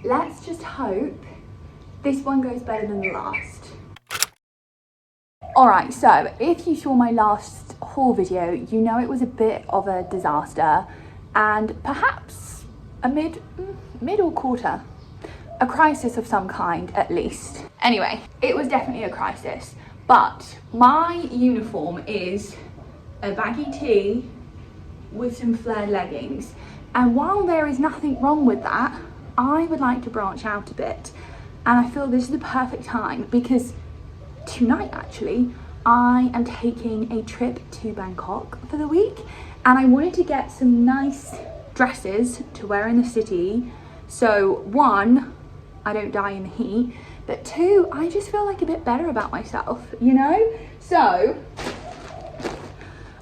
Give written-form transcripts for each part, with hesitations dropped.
let's just hope this one goes better than the last. Alright, so if you saw my last haul video, you know it was a bit of a disaster and perhaps a mid or quarter. A crisis of some kind, at least. Anyway, it was definitely a crisis, but my uniform is a baggy tee with some flared leggings. And while there is nothing wrong with that, I would like to branch out a bit. And I feel this is the perfect time because tonight actually, I am taking a trip to Bangkok for the week. And I wanted to get some nice dresses to wear in the city. So one, I don't die in the heat, but two, I just feel like a bit better about myself, you know? So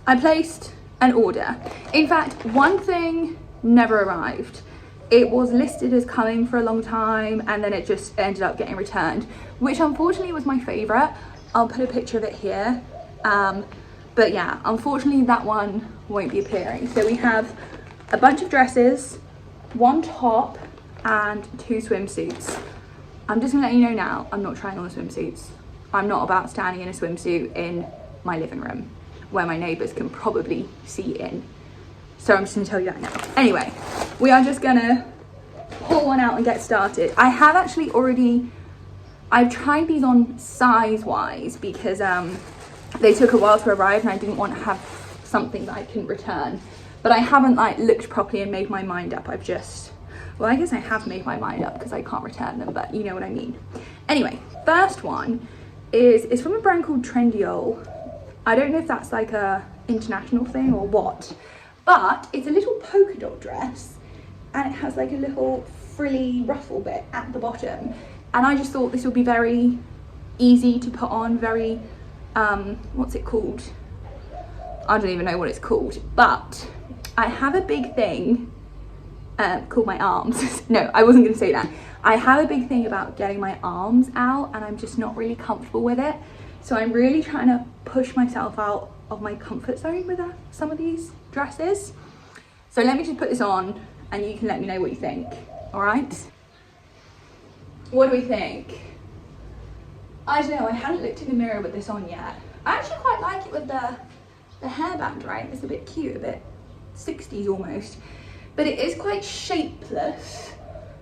I placed an order. In fact, one thing never arrived. It was listed as coming for a long time and then it just ended up getting returned, which unfortunately was my favorite. I'll put a picture of it here. But yeah, unfortunately that one won't be appearing. So we have a bunch of dresses, one top, and 2 swimsuits. I'm just gonna let you know now, I'm not trying on the swimsuits. I'm not about standing in a swimsuit in my living room where my neighbours can probably see in. So I'm just gonna tell you that now. Anyway, we are just gonna pull one out and get started. I have actually already, I've tried these on size-wise because they took a while to arrive and I didn't want to have something that I couldn't return. But I haven't like looked properly and made my mind up. I've just, well, I guess I have made my mind up because I can't return them, but you know what I mean. Anyway, first one is from a brand called Trendyol. I don't know if that's like a international thing or what, but it's a little polka dot dress and it has like a little frilly ruffle bit at the bottom. And I just thought this would be very easy to put on, very, what's it called? I don't even know what it's called, but I have a big thing called my arms. No, I wasn't gonna say that. I have a big thing about getting my arms out and I'm just not really comfortable with it. So I'm really trying to push myself out of my comfort zone with some of these dresses. So let me just put this on and you can let me know what you think, all right? What do we think? I don't know, I hadn't looked in the mirror with this on yet. I actually quite like it with the hairband, right? It's a bit cute, a bit 60s almost. But it is quite shapeless,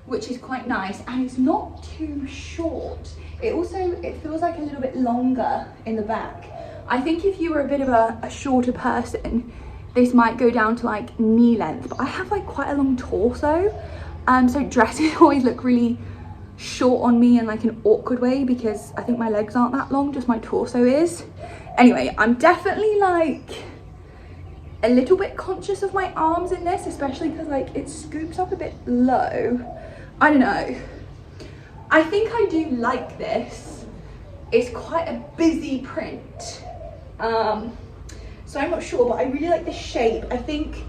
which is quite nice, and it's not too short. It feels like a little bit longer in the back. I think if you were a bit of a shorter person, this might go down to like knee length, but I have like quite a long torso. So dresses always look really short on me in like an awkward way because I think my legs aren't that long, just my torso is. Anyway, I'm definitely like a little bit conscious of my arms in this, especially because like it scoops up a bit low. I don't know. I think I do like this. It's quite a busy print. So I'm not sure, but I really like the shape. I think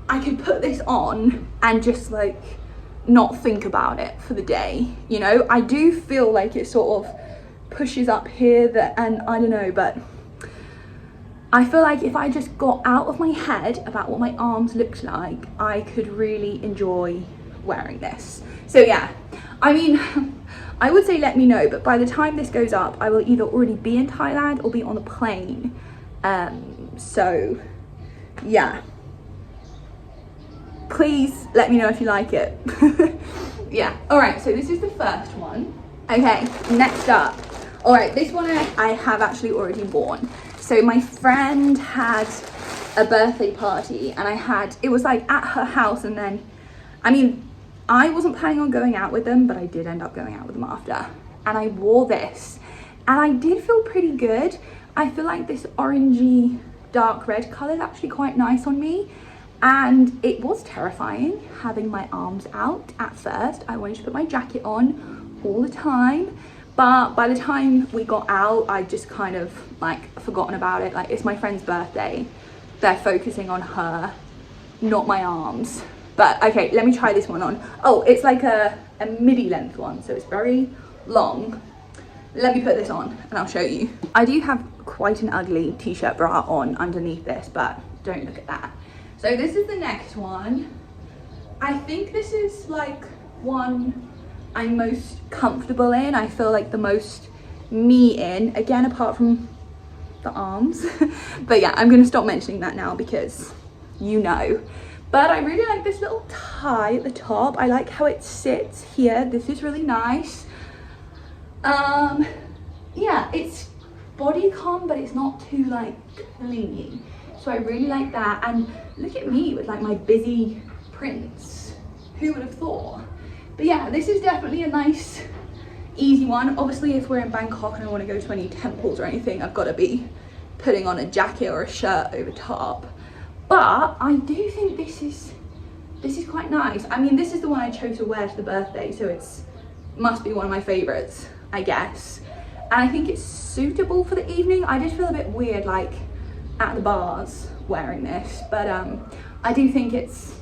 I could put this on and just like not think about it for the day, you know? I do feel like it sort of pushes up here and I don't know, but I feel like if I just got out of my head about what my arms looked like, I could really enjoy wearing this. So yeah, I mean, I would say let me know, but by the time this goes up, I will either already be in Thailand or be on the plane. So yeah, please let me know if you like it. Yeah, all right, so this is the first one. Okay, next up. All right, this one I have actually already worn. So my friend had a birthday party and it was like at her house, and then, I mean, I wasn't planning on going out with them, but I did end up going out with them after. And I wore this and I did feel pretty good. I feel like this orangey dark red color is actually quite nice on me. And it was terrifying having my arms out at first. I wanted to put my jacket on all the time. But by the time we got out, I just kind of like forgotten about it. Like, it's my friend's birthday. They're focusing on her, not my arms. But okay, let me try this one on. Oh, it's like a midi length one, so it's very long. Let me put this on and I'll show you. I do have quite an ugly t-shirt bra on underneath this, but don't look at that. So this is the next one. I think this is like one I'm most comfortable in. I feel like the most me in, again, apart from the arms. But yeah, I'm gonna stop mentioning that now because you know. But I really like this little tie at the top. I like how it sits here. This is really nice. Yeah, it's bodycon, but it's not too like clingy. So I really like that. And look at me with like my busy prints. Who would have thought? But yeah, this is definitely a nice, easy one. Obviously, if we're in Bangkok and I want to go to any temples or anything, I've got to be putting on a jacket or a shirt over top. But I do think this is quite nice. I mean, this is the one I chose to wear to the birthday, so it's must be one of my favorites, I guess. And I think it's suitable for the evening. I just feel a bit weird like at the bars wearing this, but I do think it's,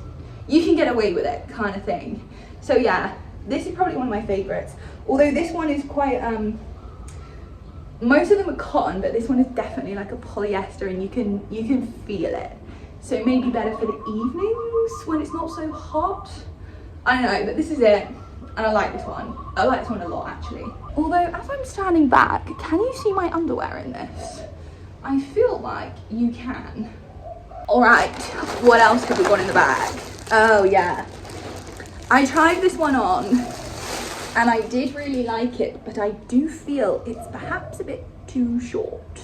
you can get away with it kind of thing. So yeah, this is probably one of my favorites. Although this one is quite, most of them are cotton, but this one is definitely like a polyester, and you can feel it. So maybe better for the evenings when it's not so hot. I don't know, but this is it. And I like this one. I like this one a lot actually. Although as I'm standing back, can you see my underwear in this? I feel like you can. All right, what else have we got in the bag? Oh yeah. I tried this one on and I did really like it, but I do feel it's perhaps a bit too short.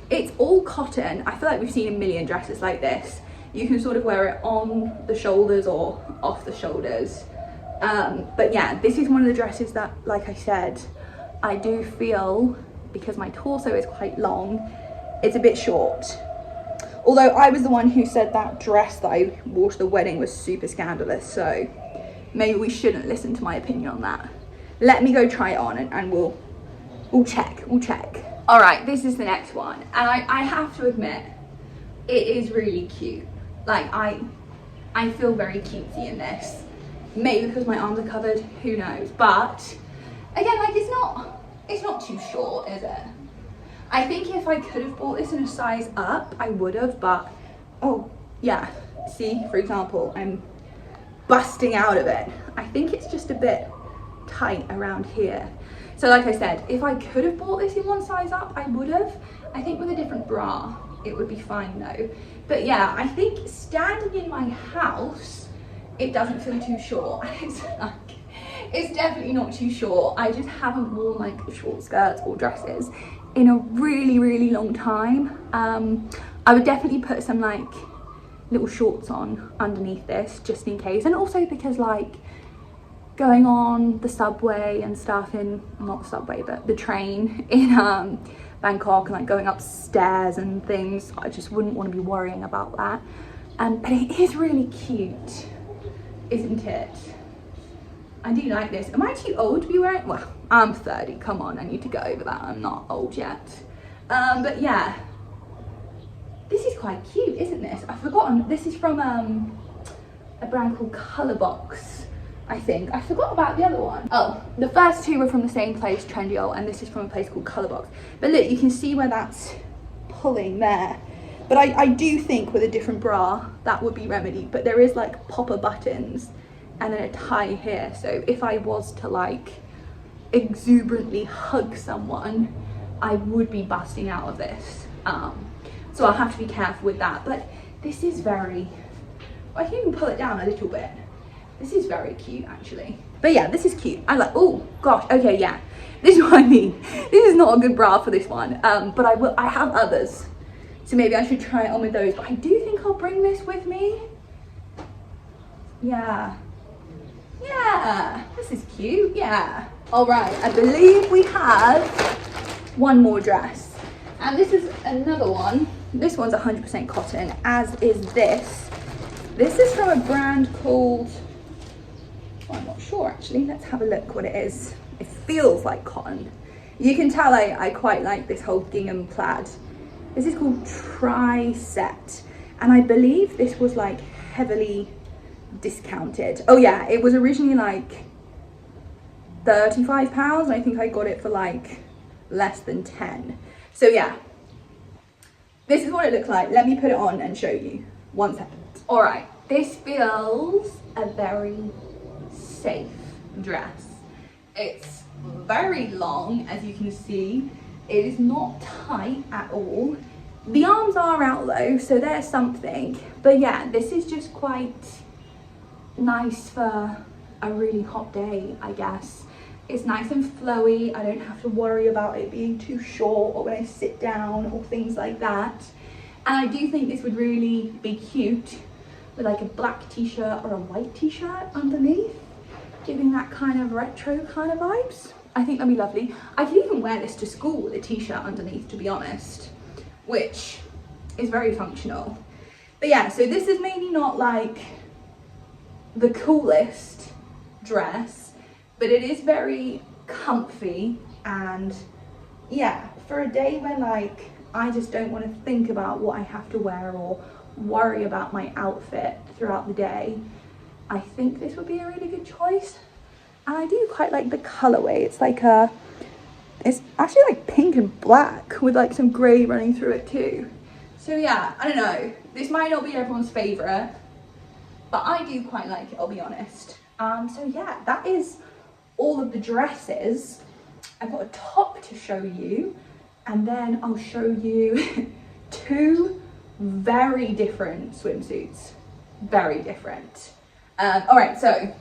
It's all cotton. I feel like we've seen a million dresses like this. You can sort of wear it on the shoulders or off the shoulders. But yeah, this is one of the dresses that, like I said, I do feel, because my torso is quite long, it's a bit short. Although I was the one who said that dress that I wore to the wedding was super scandalous, so maybe we shouldn't listen to my opinion on that. Let me go try it on and we'll check. All right, this is the next one. And I have to admit, it is really cute. Like I feel very cutesy in this. Maybe because my arms are covered, who knows? But again, like it's not too short, is it? I think if I could have bought this in a size up, I would have, but oh yeah, see, for example, I'm busting out of it. I think it's just a bit tight around here. So like I said, if I could have bought this in one size up, I would have. I think with a different bra, it would be fine though. But yeah, I think standing in my house, it doesn't feel too short. It's definitely not too short. I just haven't worn like short skirts or dresses in a really, really long time. I would definitely put some like little shorts on underneath this just in case. And also because like going on the subway and stuff in, not the subway, but the train in Bangkok, and like going upstairs and things, I just wouldn't want to be worrying about that. But it is really cute, isn't it? I do like this. Am I too old to be wearing? Well, I'm 30, come on, I need to get over that. I'm not old yet. But yeah, this is quite cute, isn't this? I've forgotten, this is from a brand called Colorbox, I think. I forgot about the other one. Oh, the first two were from the same place, Trendyol, and this is from a place called Colorbox. But look, you can see where that's pulling there. But I do think with a different bra, that would be remedied. But there is like popper buttons and then a tie here. So if I was to like exuberantly hug someone, I would be busting out of this. So I'll have to be careful with that. But this is very, I can even pull it down a little bit. This is very cute actually. But yeah, this is cute. I like, oh gosh, okay, yeah. This is what I mean. This is not a good bra for this one. But I have others. So maybe I should try it on with those. But I do think I'll bring this with me. Yeah. Yeah, this is cute, yeah. All right, I believe we have one more dress. And this is another one. This one's 100% cotton, as is this. This is from a brand called, oh, I'm not sure actually. Let's have a look what it is. It feels like cotton. You can tell I quite like this whole gingham plaid. This is called Tri-Set. And I believe this was like heavily discounted. Oh yeah, it was originally like £35. I think I got it for like less than 10. So yeah, this is what it looks like. Let me put it on and show you. 1 second. All right, this feels a very safe dress. It's very long, as you can see. It is not tight at all. The arms are out though, so there's something. But yeah, this is just quite nice for a really hot day, I guess. It's nice and flowy. I don't have to worry about it being too short or when I sit down or things like that. And I do think this would really be cute with like a black t-shirt or a white t-shirt underneath, giving that kind of retro kind of vibes. I think that'd be lovely. I could even wear this to school with a t-shirt underneath, to be honest, which is very functional. But yeah, so this is maybe not like the coolest dress, but it is very comfy. And yeah, for a day when like I just don't want to think about what I have to wear or worry about my outfit throughout the day, I think this would be a really good choice. And I do quite like the colorway. It's like it's actually like pink and black with like some grey running through it too. So yeah, I don't know, this might not be everyone's favorite, but I do quite like it, I'll be honest. So yeah, that is all of the dresses. I've got a top to show you, and then I'll show you two very different swimsuits. Very different. All right, so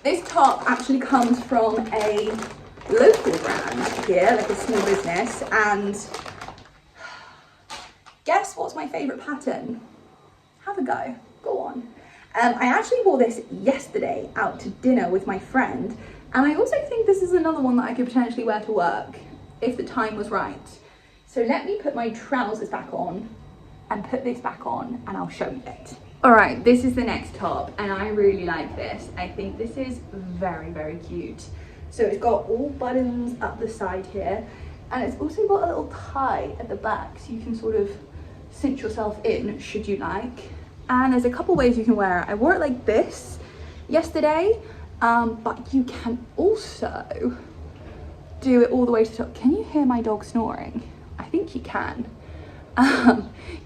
this top actually comes from a local brand here, like a small business, and guess what's my favorite pattern? Have a go, go on. I actually wore this yesterday out to dinner with my friend, and I also think this is another one that I could potentially wear to work if the time was right. So let me put my trousers back on and put this back on, and I'll show you it. All right, this is the next top, and I really like this. I think this is very, very cute. So it's got all buttons up the side here, and it's also got a little tie at the back, so you can sort of cinch yourself in should you like. And there's a couple ways you can wear it. I wore it like this yesterday, but you can also do it all the way to the top. Can you hear my dog snoring? I think you can.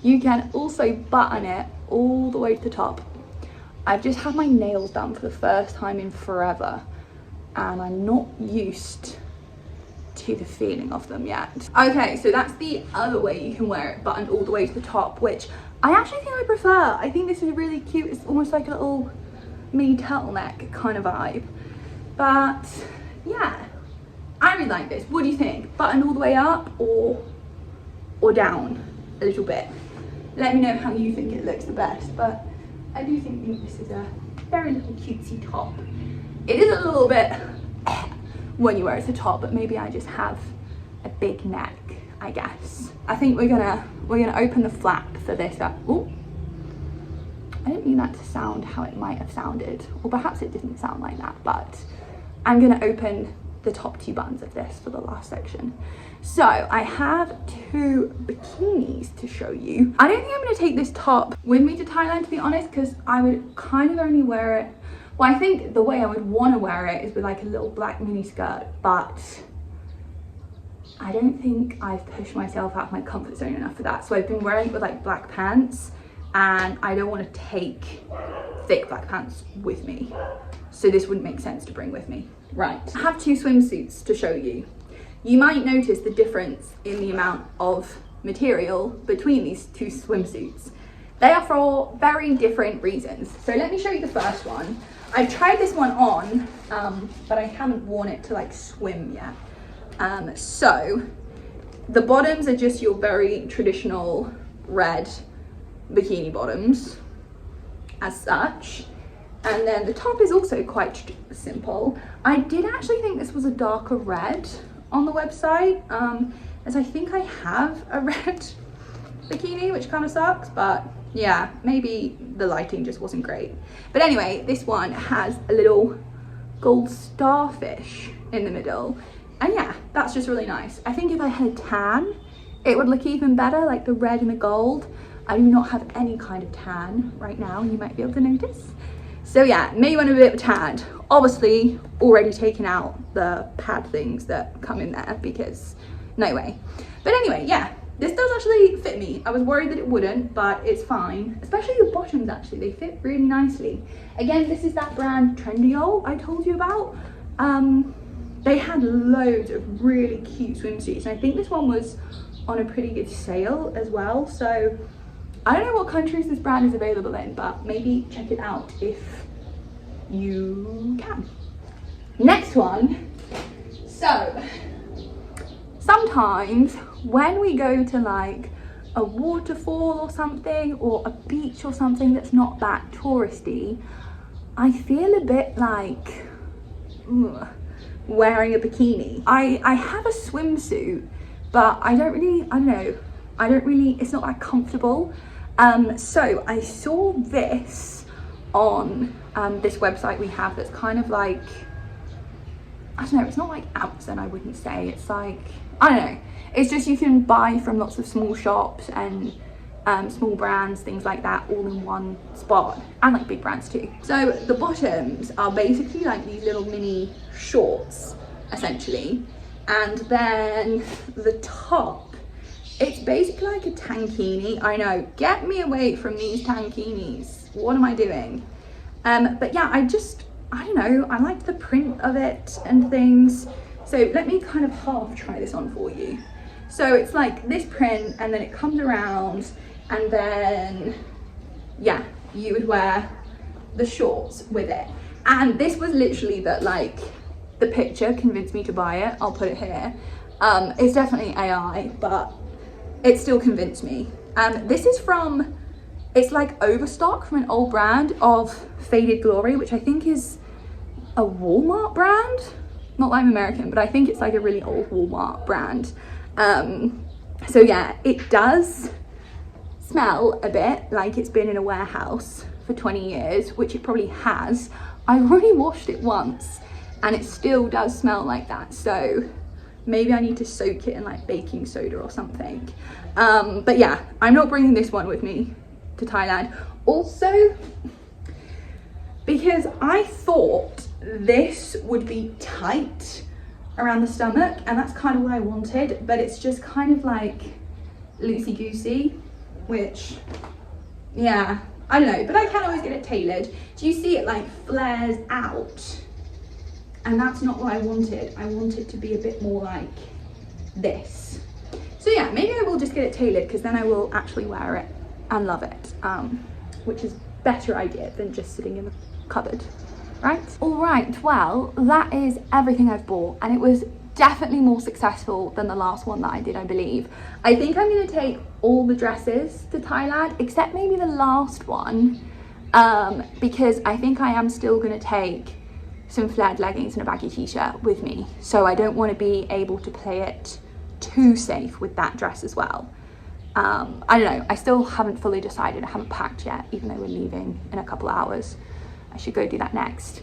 You can also button it all the way to the top. I've just had my nails done for the first time in forever, and I'm not used to the feeling of them yet. Okay, so that's the other way you can wear it, buttoned all the way to the top, which I actually think I prefer. I think this is really cute. It's almost like a little mini turtleneck kind of vibe. But yeah, I really like this. What do you think? Buttoned all the way up or down a little bit? Let me know how you think it looks the best, but I do think this is a very little cutesy top. It is a little bit when you wear it to the top, but maybe I just have a big neck, I guess. I think we're gonna open the flap for this up. Oh, I didn't mean that to sound how it might have sounded, or perhaps it didn't sound like that, but I'm gonna open the top two buttons of this for the last section. So I have two bikinis to show you. I don't think I'm gonna take this top with me to Thailand, to be honest, because I would kind of only wear it, well, I think the way I would want to wear it is with like a little black mini skirt, but I don't think I've pushed myself out of my comfort zone enough for that. So I've been wearing it with like black pants, and I don't want to take thick black pants with me. So this wouldn't make sense to bring with me. Right, I have two swimsuits to show you. You might notice the difference in the amount of material between these two swimsuits. They are for very different reasons. So let me show you the first one. I've tried this one on, but I haven't worn it to like swim yet. So the bottoms are just your very traditional red bikini bottoms as such. And then the top is also quite simple. I did actually think this was a darker red on the website, as I think I have a red bikini, which kind of sucks, but yeah, maybe the lighting just wasn't great. But anyway, this one has a little gold starfish in the middle, and yeah, that's just really nice. I think if I had a tan, it would look even better, like the red and the gold. I do not have any kind of tan right now, you might be able to notice. So yeah, maybe want a bit of a tan. Obviously, already taken out the pad things that come in there because no way. But anyway, yeah, this does actually fit me. I was worried that it wouldn't, but it's fine. Especially the bottoms, actually, they fit really nicely. Again, this is that brand Trendyol I told you about. They had loads of really cute swimsuits, and I think this one was on a pretty good sale as well. So I don't know what countries this brand is available in, but maybe check it out if you can. Next one. So sometimes when we go to like a waterfall or something, or a beach or something that's not that touristy, I feel a bit like wearing a bikini. I have a swimsuit, but I don't know, it's not that comfortable. So I saw this on this website we have that's kind of like, I don't know, it's not like Amazon, I wouldn't say. It's like, I don't know, it's just you can buy from lots of small shops and small brands, things like that, all in one spot, and like big brands too. So the bottoms are basically like these little mini shorts essentially, and then the top, it's basically like a tankini. I know, get me away from these tankinis, what am I doing? But yeah, I don't know, I like the print of it and things. So let me kind of half try this on for you. So it's like this print, and then it comes around, and then yeah, you would wear the shorts with it. And this was literally that, like, the picture convinced me to buy it. I'll put it here. It's definitely AI, but it still convinced me. This is from, it's like overstock from an old brand of Faded Glory, which I think is a Walmart brand. Not that I'm American, but I think it's like a really old Walmart brand. So yeah, it does smell a bit like it's been in a warehouse for 20 years, which it probably has. I've already washed it once and it still does smell like that. So maybe I need to soak it in like baking soda or something. But yeah, I'm not bringing this one with me to Thailand. Also, because I thought this would be tight around the stomach, and that's kind of what I wanted, but it's just kind of like loosey-goosey, which, yeah, I don't know, but I can always get it tailored. Do you see it like flares out? And that's not what I wanted. I want it to be a bit more like this. So yeah, maybe I will just get it tailored, because then I will actually wear it and love it, which is a better idea than just sitting in the cupboard. Right? All right, well, that is everything I've bought, and it was definitely more successful than the last one that I did, I believe. I think I'm going to take all the dresses to Thailand, except maybe the last one, because I think I am still going to take some flared leggings and a baggy t-shirt with me, so I don't want to be able to play it too safe with that dress as well. I don't know, I still haven't fully decided. I haven't packed yet, even though we're leaving in a couple of hours. I should go do that next.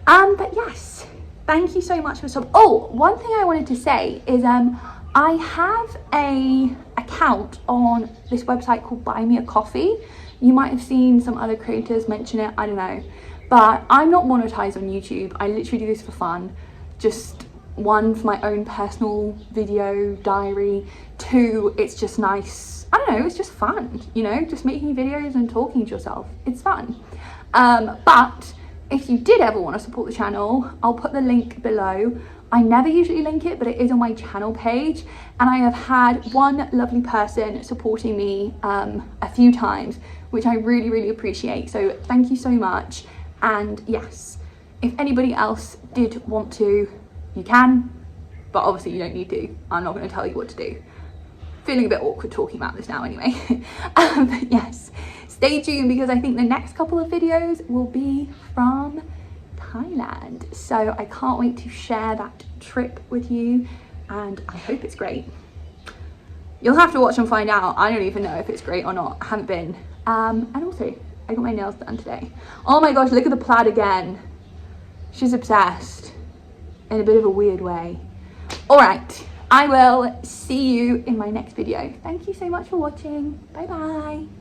But yes, thank you so much for stopping. Oh, one thing I wanted to say is I have a account on this website called Buy Me a Coffee. You might have seen some other creators mention it, I don't know, but I'm not monetized on YouTube. I literally do this for fun. Just one, for my own personal video diary. Two, it's just nice, I don't know, it's just fun, you know, just making videos and talking to yourself. It's fun. But if you did ever want to support the channel, I'll put the link below. I never usually link it, but it is on my channel page, and I have had one lovely person supporting me a few times, which I really appreciate, so thank you so much. And yes, if anybody else did want to, you can, but obviously you don't need to. I'm not going to tell you what to do. Feeling a bit awkward talking about this now anyway. But yes, stay tuned, because I think the next couple of videos will be from Thailand. So I can't wait to share that trip with you, and I hope it's great. You'll have to watch and find out. I don't even know if it's great or not. I haven't been. And also, I got my nails done today. Oh my gosh, look at the plaid again. She's obsessed in a bit of a weird way. All right, I will see you in my next video. Thank you so much for watching. Bye bye.